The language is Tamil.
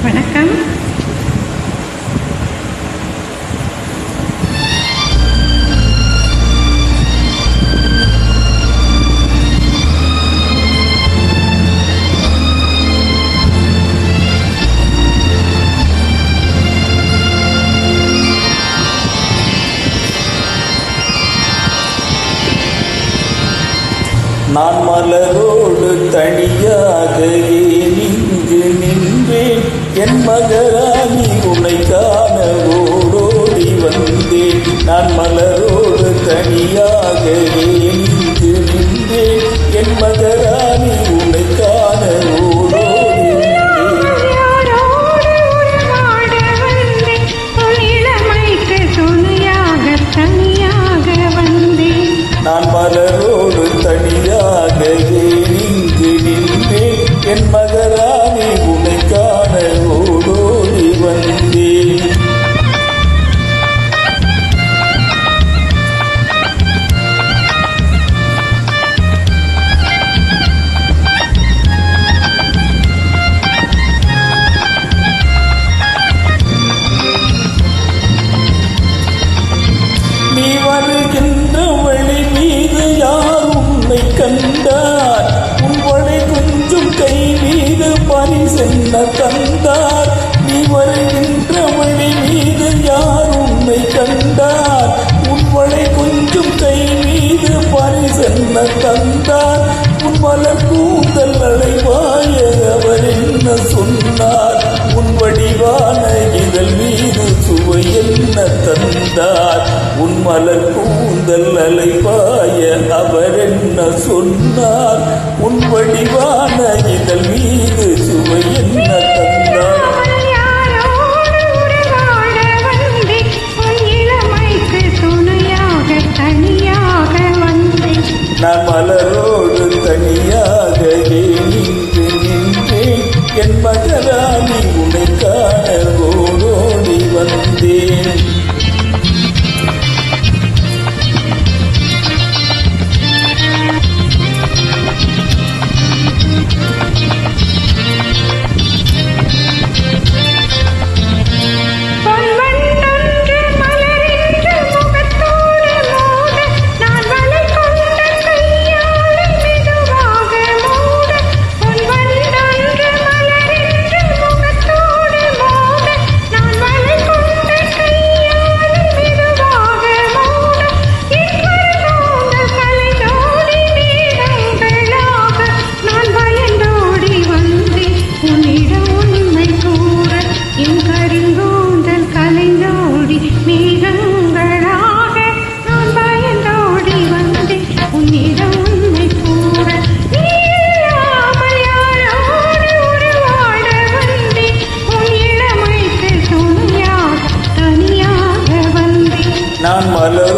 வணக்கம். நான் மலரோடு தனியாக இங்கு நின்றேன். என் மகராணி உன்னை காண ஓடோடி வந்தேன். நான் மலரோடு தனியாக இங்கு நின்றேன். என் மகராணி உன்னை காண ஓடோடி வந்தேன். நான் மலரோடு தனியாக இங்கு நின்றேன். என் மகராணி உன்னை காண ஓடோடி வந்தேன். நீ வருகின்ற வழி மீது யார் உன்னை கண்டார்? உன்வளை கொஞ்சம் கை மீது பரிசென்ன தந்தார். நீ வருகின்ற வழி மீது யார் உன்னை கண்டார்? உன்வளை கொஞ்சம் கை மீது பரிசென்ன தந்தார். உன் மலர் கூந்தல் அலைவாய அவர் என்ன சொன்னார்? உன் வடிவான இதழ் மீது சுவை என்ன தந்தார்? உன் மலர் கூந்தல் அலைவாய அவர் என்ன சொன்னார்? உன் வடிவான இதழ் மீது சுவை என்ன தந்தார்? நான் மலரோடு தனியாக இங்கு நின்றேன். என் மகராணி உன்னை காண ஓடோடி வந்தேன். நான் மலர்